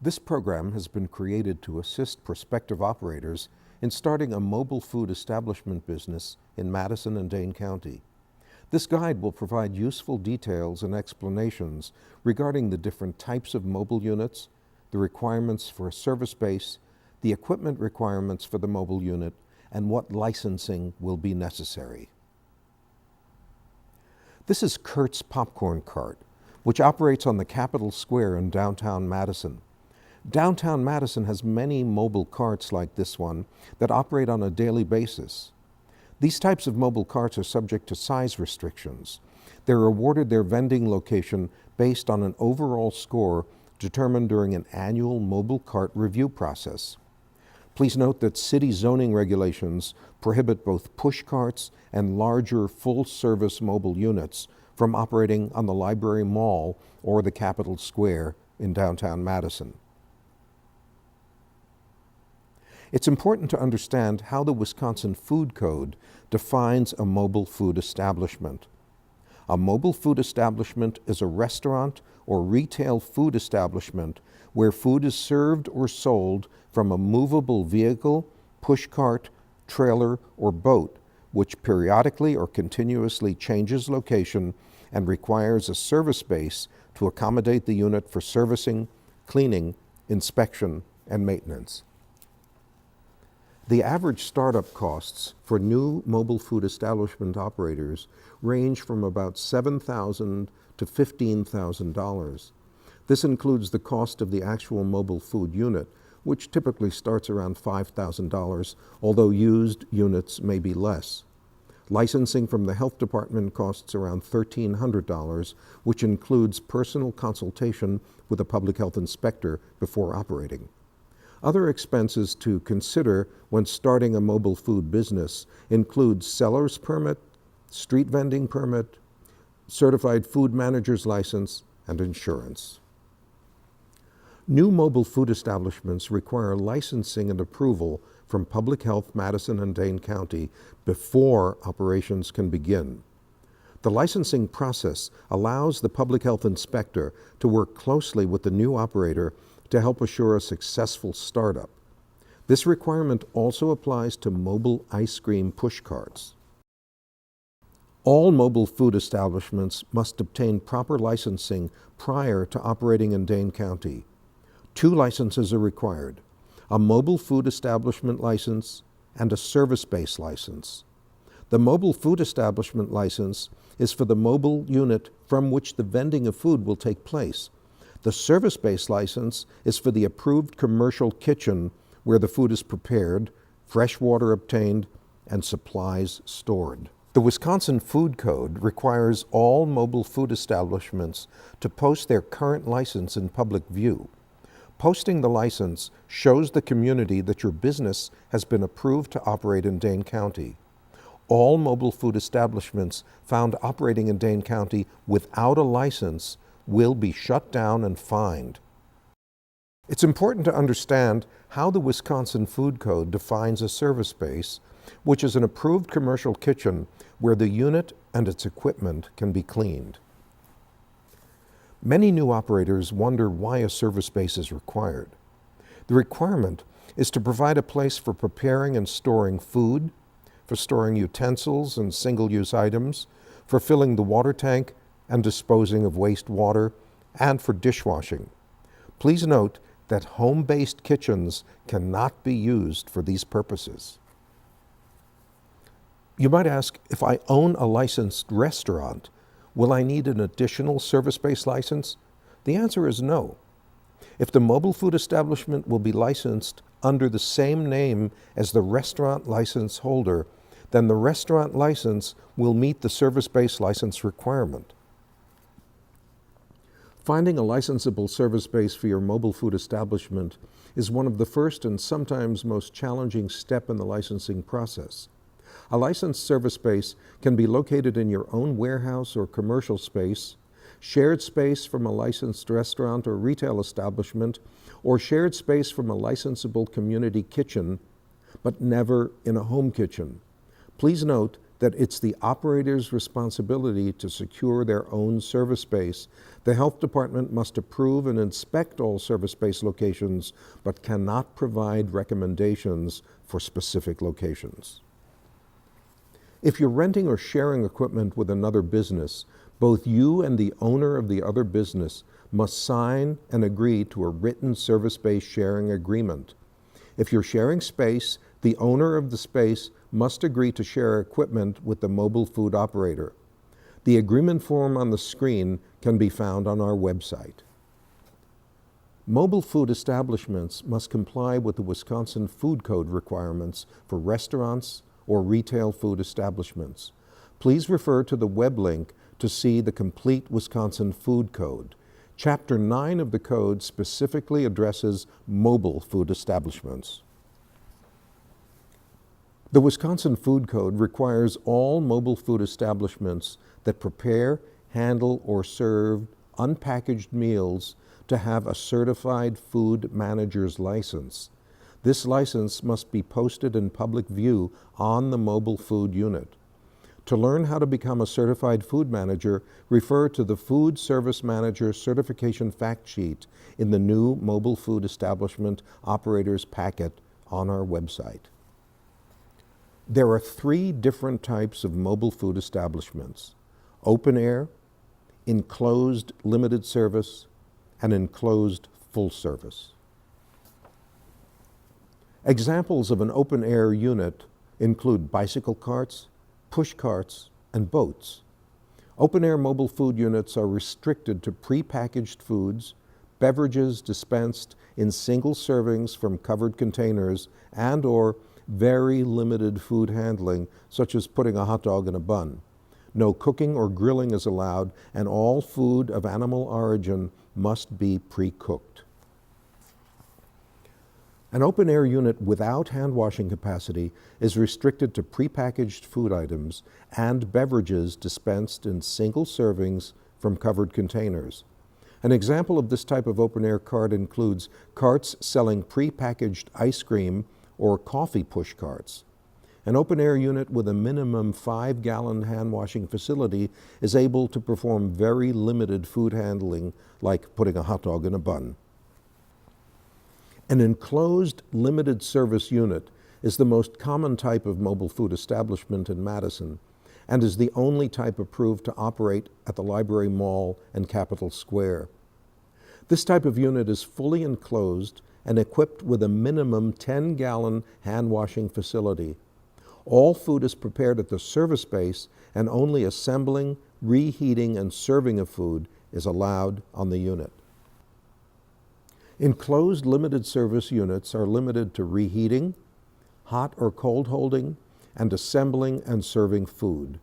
This program has been created to assist prospective operators in starting a mobile food establishment business in Madison and Dane County. This guide will provide useful details and explanations regarding the different types of mobile units, the requirements for a service base, the equipment requirements for the mobile unit, and what licensing will be necessary. This is Kurt's Popcorn Cart, which operates on the Capitol Square in downtown Madison. Downtown Madison has many mobile carts like this one that operate on a daily basis. These types of mobile carts are subject to size restrictions. They're awarded their vending location based on an overall score determined during an annual mobile cart review process. Please note that city zoning regulations prohibit both push carts and larger full-service mobile units from operating on the Library Mall or the Capitol Square in downtown Madison. It's important to understand how the Wisconsin Food Code defines a mobile food establishment. A mobile food establishment is a restaurant or retail food establishment where food is served or sold from a movable vehicle, push cart, trailer, or boat, which periodically or continuously changes location and requires a service base to accommodate the unit for servicing, cleaning, inspection, and maintenance. The average startup costs for new mobile food establishment operators range from about $7,000 to $15,000. This includes the cost of the actual mobile food unit, which typically starts around $5,000, although used units may be less. Licensing from the health department costs around $1,300, which includes personal consultation with a public health inspector before operating. Other expenses to consider when starting a mobile food business include seller's permit, street vending permit, certified food manager's license, and insurance. New mobile food establishments require licensing and approval from Public Health Madison and Dane County before operations can begin. The licensing process allows the public health inspector to work closely with the new operator to help assure a successful startup. This requirement also applies to mobile ice cream push carts. All mobile food establishments must obtain proper licensing prior to operating in Dane County. 2 licenses are required: a mobile food establishment license and a service-based license. The mobile food establishment license is for the mobile unit from which the vending of food will take place. The service-based license is for the approved commercial kitchen where the food is prepared, fresh water obtained, and supplies stored. The Wisconsin Food Code requires all mobile food establishments to post their current license in public view. Posting the license shows the community that your business has been approved to operate in Dane County. All mobile food establishments found operating in Dane County without a license will be shut down and fined. It's important to understand how the Wisconsin Food Code defines a service base, which is an approved commercial kitchen where the unit and its equipment can be cleaned. Many new operators wonder why a service base is required. The requirement is to provide a place for preparing and storing food, for storing utensils and single-use items, for filling the water tank and disposing of wastewater, and for dishwashing. Please note that home-based kitchens cannot be used for these purposes. You might ask, if I own a licensed restaurant, will I need an additional service-based license? The answer is no. If the mobile food establishment will be licensed under the same name as the restaurant license holder, then the restaurant license will meet the service-based license requirement. Finding a licensable service base for your mobile food establishment is one of the first and sometimes most challenging steps in the licensing process. A licensed service base can be located in your own warehouse or commercial space, shared space from a licensed restaurant or retail establishment, or shared space from a licensable community kitchen, but never in a home kitchen. Please note that it's the operator's responsibility to secure their own service space, the health department must approve and inspect all service space locations, but cannot provide recommendations for specific locations. If you're renting or sharing equipment with another business, both you and the owner of the other business must sign and agree to a written service space sharing agreement. If you're sharing space, the owner of the space must agree to share equipment with the mobile food operator. The agreement form on the screen can be found on our website. Mobile food establishments must comply with the Wisconsin Food Code requirements for restaurants or retail food establishments. Please refer to the web link to see the complete Wisconsin Food Code. Chapter 9 of the code specifically addresses mobile food establishments. The Wisconsin Food Code requires all mobile food establishments that prepare, handle, or serve unpackaged meals to have a certified food manager's license. This license must be posted in public view on the mobile food unit. To learn how to become a certified food manager, refer to the Food Service Manager Certification Fact Sheet in the new Mobile Food Establishment Operators Packet on our website. There are 3 different types of mobile food establishments: open air, enclosed limited service, and enclosed full service. Examples of an open air unit include bicycle carts, push carts, and boats. Open air mobile food units are restricted to prepackaged foods, beverages dispensed in single servings from covered containers, and/or very limited food handling, such as putting a hot dog in a bun. No cooking or grilling is allowed, and all food of animal origin must be pre-cooked. An open-air unit without hand-washing capacity is restricted to prepackaged food items and beverages dispensed in single servings from covered containers. An example of this type of open-air cart includes carts selling prepackaged ice cream or coffee push carts. An open-air unit with a minimum 5-gallon hand-washing facility is able to perform very limited food handling, like putting a hot dog in a bun. An enclosed limited service unit is the most common type of mobile food establishment in Madison and is the only type approved to operate at the Library Mall and Capitol Square. This type of unit is fully enclosed and equipped with a minimum 10-gallon hand-washing facility. All food is prepared at the service space, and only assembling, reheating, and serving of food is allowed on the unit. Enclosed limited service units are limited to reheating, hot or cold holding, and assembling and serving food.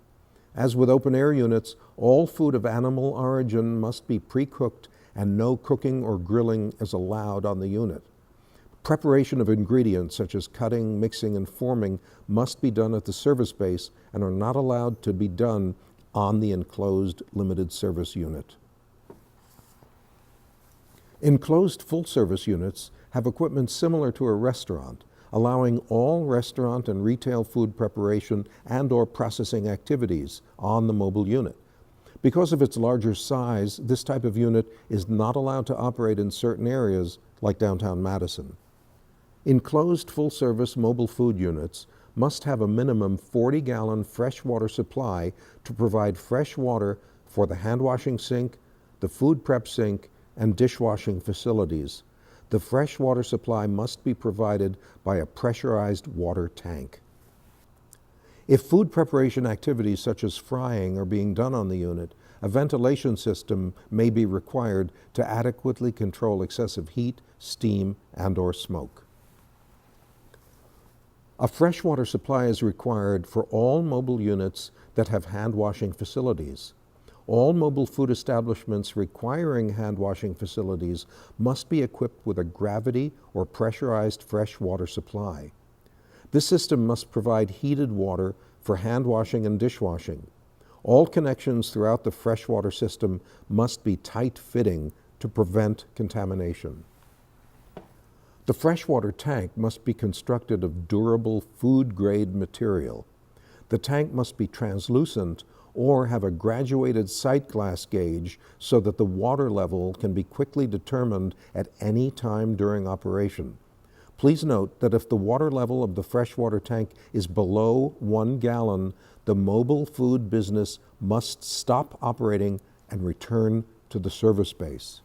As with open-air units, all food of animal origin must be pre-cooked, and no cooking or grilling is allowed on the unit. Preparation of ingredients such as cutting, mixing, and forming must be done at the service base and are not allowed to be done on the enclosed limited service unit. Enclosed full-service units have equipment similar to a restaurant, allowing all restaurant and retail food preparation and/or processing activities on the mobile unit. Because of its larger size, this type of unit is not allowed to operate in certain areas like downtown Madison. Enclosed full-service mobile food units must have a minimum 40-gallon freshwater supply to provide fresh water for the hand-washing sink, the food prep sink, and dishwashing facilities. The fresh water supply must be provided by a pressurized water tank. If food preparation activities such as frying are being done on the unit, a ventilation system may be required to adequately control excessive heat, steam, and/or smoke. A freshwater supply is required for all mobile units that have hand-washing facilities. All mobile food establishments requiring hand-washing facilities must be equipped with a gravity or pressurized fresh water supply. This system must provide heated water for hand washing and dishwashing. All connections throughout the freshwater system must be tight-fitting to prevent contamination. The freshwater tank must be constructed of durable food-grade material. The tank must be translucent or have a graduated sight glass gauge so that the water level can be quickly determined at any time during operation. Please note that if the water level of the freshwater tank is below 1 gallon, the mobile food business must stop operating and return to the service base.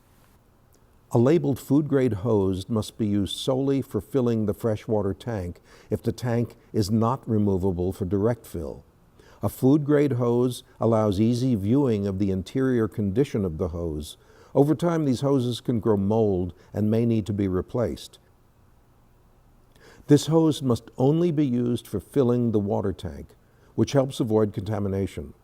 A labeled food-grade hose must be used solely for filling the freshwater tank if the tank is not removable for direct fill. A food-grade hose allows easy viewing of the interior condition of the hose. Over time, these hoses can grow mold and may need to be replaced. This hose must only be used for filling the water tank, which helps avoid contamination.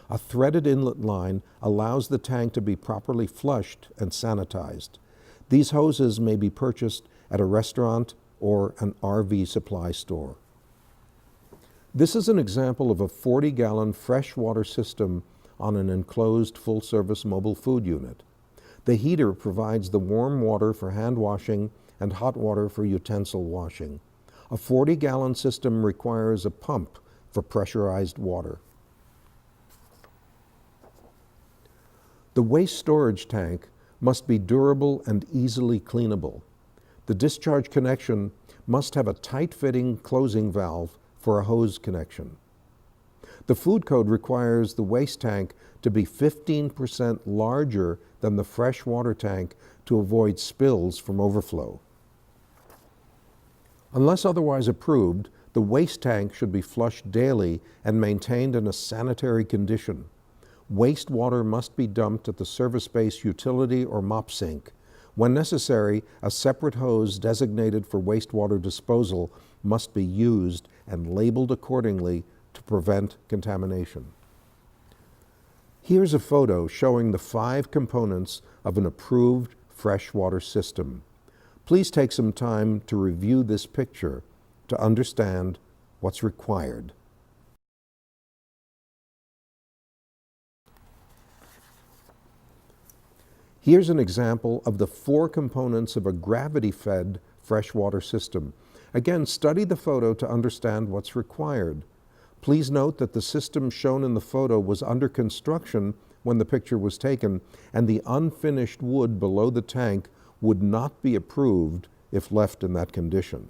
A threaded inlet line allows the tank to be properly flushed and sanitized. These hoses may be purchased at a restaurant or an RV supply store. This is an example of a 40-gallon freshwater system on an enclosed full-service mobile food unit. The heater provides the warm water for hand washing and hot water for utensil washing. A 40-gallon system requires a pump for pressurized water. The waste storage tank must be durable and easily cleanable. The discharge connection must have a tight-fitting closing valve for a hose connection. The food code requires the waste tank to be 15% larger than the fresh water tank to avoid spills from overflow. Unless otherwise approved, the waste tank should be flushed daily and maintained in a sanitary condition. Wastewater must be dumped at the service base utility or mop sink. When necessary, a separate hose designated for wastewater disposal must be used and labeled accordingly to prevent contamination. Here's a photo showing the 5 components of an approved freshwater system. Please take some time to review this picture to understand what's required. Here's an example of the 4 components of a gravity-fed freshwater system. Again, study the photo to understand what's required. Please note that the system shown in the photo was under construction when the picture was taken, and the unfinished wood below the tank would not be approved if left in that condition.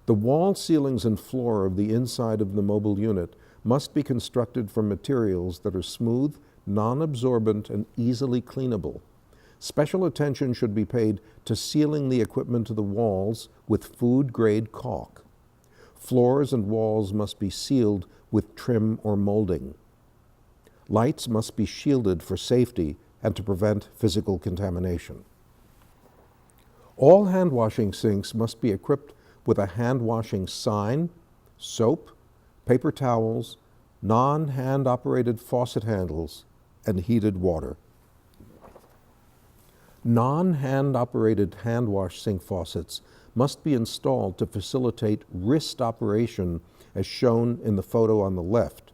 The wall, ceilings, and floor of the inside of the mobile unit must be constructed from materials that are smooth, non-absorbent, and easily cleanable. Special attention should be paid to sealing the equipment to the walls with food-grade caulk. Floors and walls must be sealed with trim or molding. Lights must be shielded for safety and to prevent physical contamination. All hand washing sinks must be equipped with a hand washing sign, soap, paper towels, non-hand operated faucet handles, and heated water. Non-hand operated hand wash sink faucets must be installed to facilitate wrist operation as shown in the photo on the left.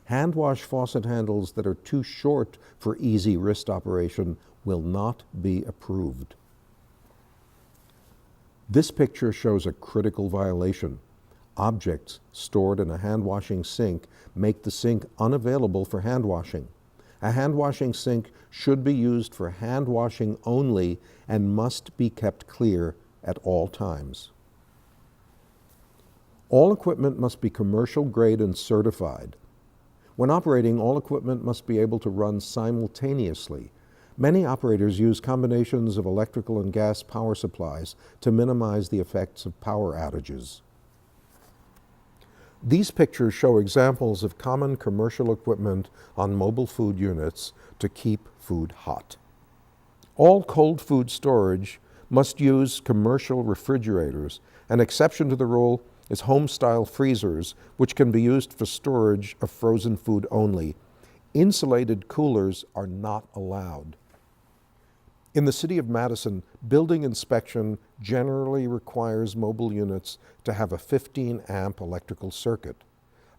Hand wash faucet handles that are too short for easy wrist operation will not be approved. This picture shows a critical violation. Objects stored in a hand washing sink make the sink unavailable for hand washing. A hand washing sink should be used for hand washing only and must be kept clear at all times. All equipment must be commercial grade and certified. When operating, all equipment must be able to run simultaneously. Many operators use combinations of electrical and gas power supplies to minimize the effects of power outages. These pictures show examples of common commercial equipment on mobile food units to keep food hot. All cold food storage must use commercial refrigerators. An exception to the rule is home-style freezers, which can be used for storage of frozen food only. Insulated coolers are not allowed. In the city of Madison, building inspection generally requires mobile units to have a 15-amp electrical circuit.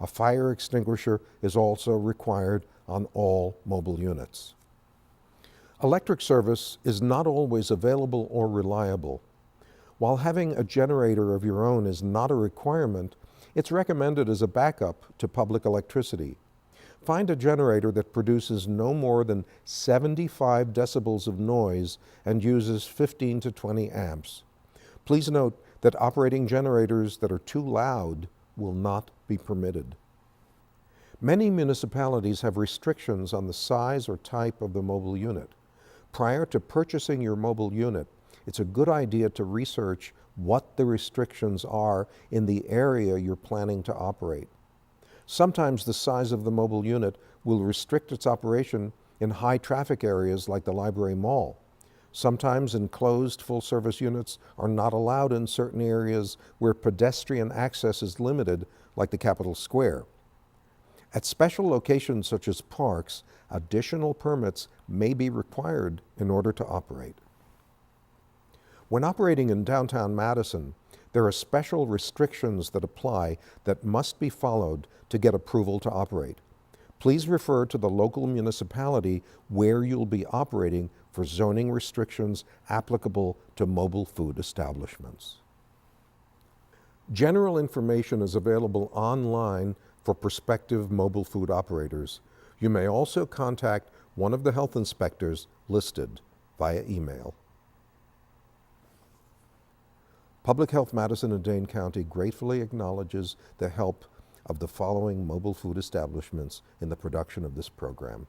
A fire extinguisher is also required on all mobile units. Electric service is not always available or reliable. While having a generator of your own is not a requirement, it's recommended as a backup to public electricity. Find a generator that produces no more than 75 decibels of noise and uses 15 to 20 amps. Please note that operating generators that are too loud will not be permitted. Many municipalities have restrictions on the size or type of the mobile unit. Prior to purchasing your mobile unit, it's a good idea to research what the restrictions are in the area you're planning to operate. Sometimes the size of the mobile unit will restrict its operation in high traffic areas like the library mall. Sometimes enclosed full-service units are not allowed in certain areas where pedestrian access is limited, like the Capitol Square. At special locations such as parks, additional permits may be required in order to operate. When operating in downtown Madison, there are special restrictions that apply that must be followed to get approval to operate. Please refer to the local municipality where you'll be operating for zoning restrictions applicable to mobile food establishments. General information is available online for prospective mobile food operators. You may also contact one of the health inspectors listed via email. Public Health Madison and Dane County gratefully acknowledges the help of the following mobile food establishments in the production of this program.